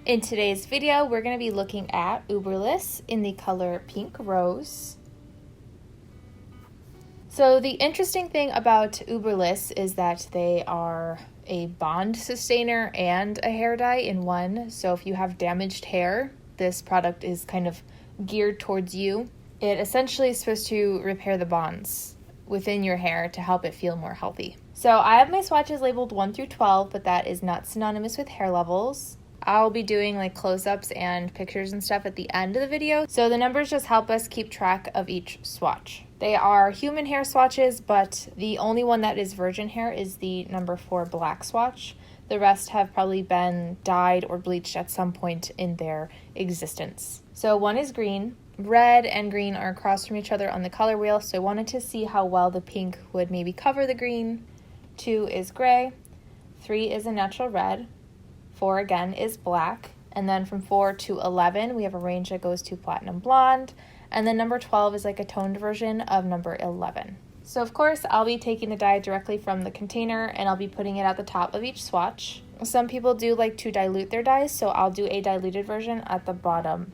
In today's video, we're going to be looking at Uberliss in the color Pink Rose. So the interesting thing about Uberliss is that they are a bond sustainer and a hair dye in one. So if you have damaged hair, this product is kind of geared towards you. It essentially is supposed to repair the bonds within your hair to help it feel more healthy. So I have my swatches labeled 1 through 12, but that is not synonymous with hair levels. I'll be doing like close-ups and pictures and stuff at the end of the video, so the numbers just help us keep track of each swatch. They are human hair swatches, but the only one that is virgin hair is the number 4 black swatch. The rest have probably been dyed or bleached at some point in their existence. So 1 is green. Red and green are across from each other on the color wheel, so I wanted to see how well the pink would maybe cover the green. 2 is gray. 3 is a natural red. 4 again is black, and then from 4 to 11 we have a range that goes to platinum blonde, and then number 12 is like a toned version of number 11. So of course I'll be taking the dye directly from the container and I'll be putting it at the top of each swatch. Some people do like to dilute their dyes, so I'll do a diluted version at the bottom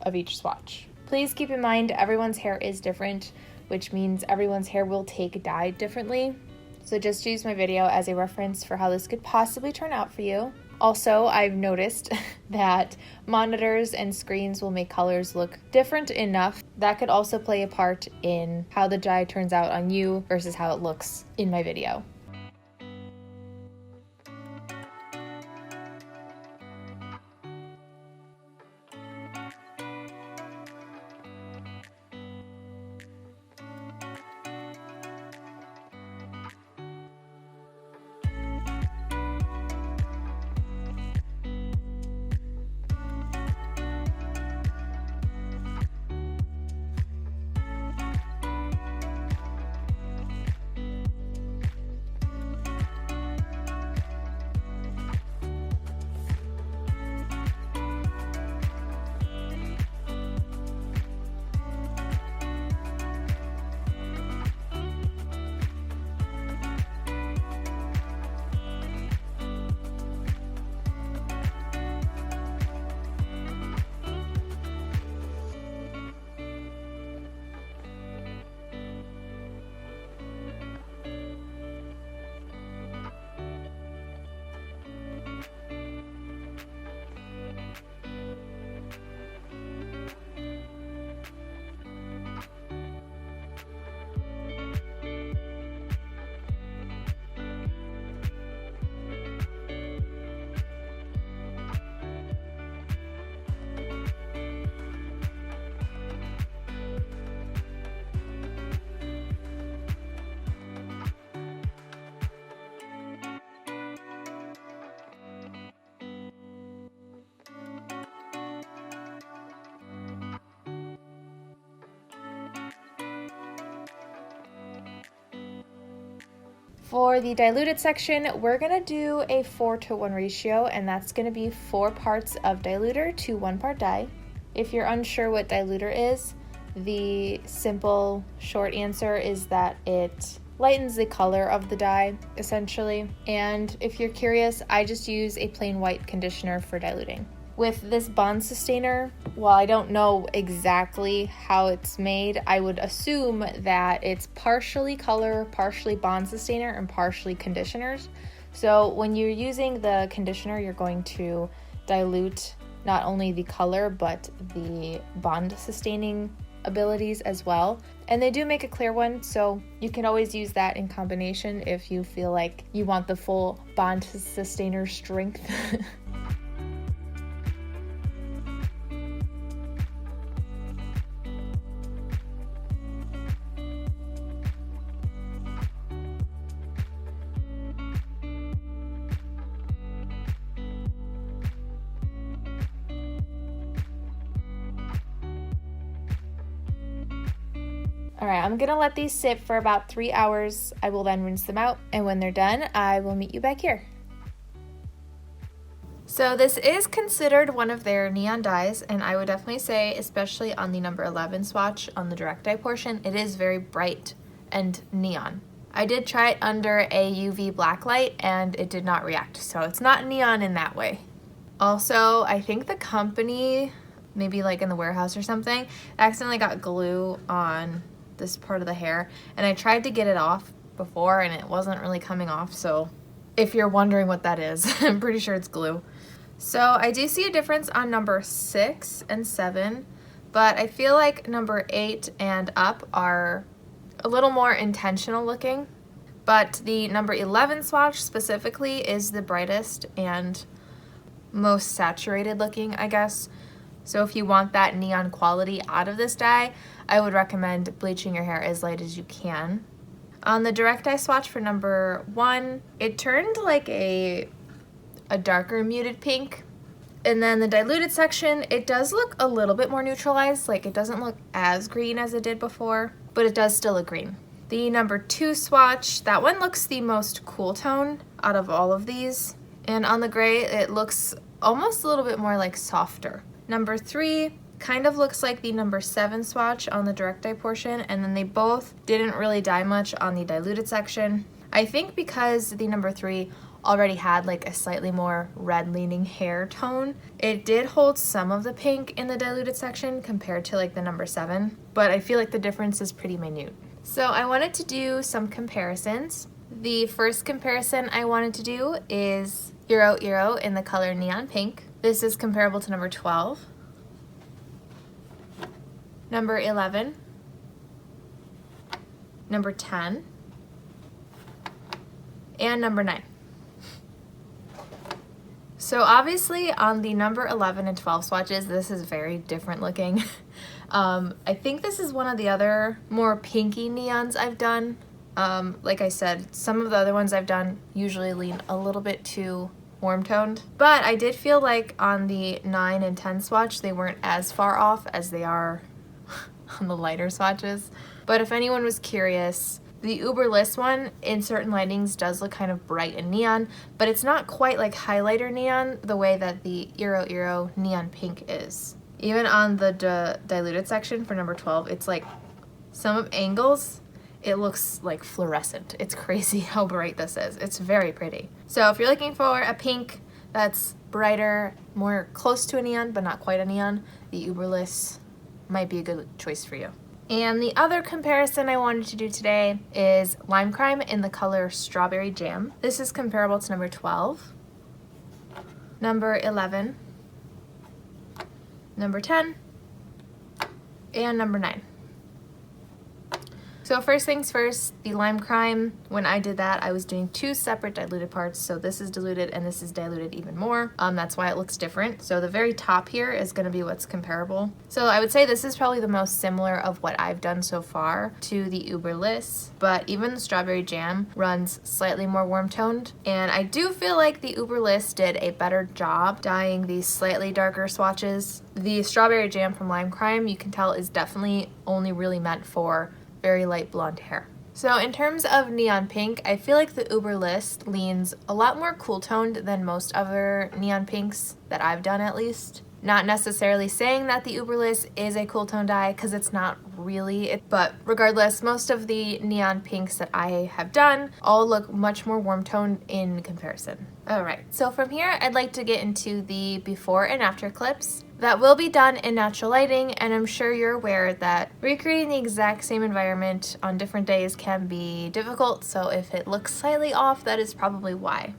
of each swatch. Please keep in mind everyone's hair is different, which means everyone's hair will take dye differently. So just use my video as a reference for how this could possibly turn out for you. Also, I've noticed that monitors and screens will make colors look different enough. That could also play a part in how the dye turns out on you versus how it looks in my video. For the diluted section, we're going to do a 4-to-1 ratio, and that's going to be 4 parts of diluter to 1 part dye. If you're unsure what diluter is, the simple short answer is that it lightens the color of the dye, essentially. And if you're curious, I just use a plain white conditioner for diluting. With this bond sustainer, while I don't know exactly how it's made, I would assume that it's partially color, partially bond sustainer, and partially conditioners. So when you're using the conditioner, you're going to dilute not only the color, but the bond sustaining abilities as well. And they do make a clear one, so you can always use that in combination if you feel like you want the full bond sustainer strength. Alright, I'm gonna let these sit for about 3 hours. I will then rinse them out, and when they're done, I will meet you back here. So this is considered one of their neon dyes, and I would definitely say, especially on the number 11 swatch on the direct dye portion, it is very bright and neon. I did try it under a UV black light and it did not react, so it's not neon in that way. Also, I think the company, maybe like in the warehouse or something, accidentally got glue on this part of the hair, and I tried to get it off before and it wasn't really coming off, so if you're wondering what that is, I'm pretty sure it's glue. So I do see a difference on number 6 and 7, but I feel like number 8 and up are a little more intentional looking, but the number 11 swatch specifically is the brightest and most saturated looking, I guess. So if you want that neon quality out of this dye, I would recommend bleaching your hair as light as you can. On the direct dye swatch for number 1, it turned like a darker muted pink. And then the diluted section, it does look a little bit more neutralized, like it doesn't look as green as it did before, but it does still look green. The number 2 swatch, that one looks the most cool tone out of all of these. And on the gray, it looks almost a little bit more like softer. Number 3 kind of looks like the number 7 swatch on the direct dye portion, and then they both didn't really dye much on the diluted section. I think because the number 3 already had like a slightly more red leaning hair tone, it did hold some of the pink in the diluted section compared to like the number 7, but I feel like the difference is pretty minute. So I wanted to do some comparisons. The first comparison I wanted to do is Iroiro in the color Neon Pink. This is comparable to number 12, number 11, number 10, and number 9. So obviously on the number 11 and 12 swatches, this is very different looking. I think this is one of the other more pinky neons I've done. Like I said, some of the other ones I've done usually lean a little bit too warm toned, but I did feel like on the 9 and 10 swatch they weren't as far off as they are on the lighter swatches. But if anyone was curious, the Uberliss one in certain lightings does look kind of bright and neon, but it's not quite like highlighter neon the way that the Iroiro Neon Pink is. Even on the diluted section for number 12, it's like some angles, it looks like fluorescent. It's crazy how bright this is. It's very pretty. So if you're looking for a pink that's brighter, more close to a neon, but not quite a neon, the Uberliss might be a good choice for you. And the other comparison I wanted to do today is Lime Crime in the color Strawberry Jam. This is comparable to number 12, number 11, number 10, and number 9. So first things first, the Lime Crime, when I did that, I was doing 2 separate diluted parts. So this is diluted and this is diluted even more. That's why it looks different. So the very top here is gonna be what's comparable. So I would say this is probably the most similar of what I've done so far to the Uberliss, but even the Strawberry Jam runs slightly more warm toned. And I do feel like the Uberliss did a better job dyeing these slightly darker swatches. The Strawberry Jam from Lime Crime, you can tell, is definitely only really meant for very light blonde hair. So in terms of neon pink, I feel like the Uberliss leans a lot more cool toned than most other neon pinks that I've done, at least. Not necessarily saying that the Uberliss is a cool tone dye, because it's not really, but regardless, most of the neon pinks that I have done all look much more warm toned in comparison. Alright, so from here I'd like to get into the before and after clips that will be done in natural lighting, and I'm sure you're aware that recreating the exact same environment on different days can be difficult, so if it looks slightly off, that is probably why.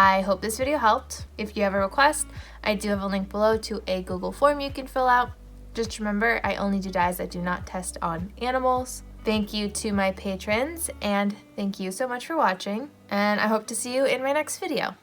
I hope this video helped. If you have a request, I do have a link below to a Google form you can fill out. Just remember, I only do dyes that do not test on animals. Thank you to my patrons, and thank you so much for watching, and I hope to see you in my next video.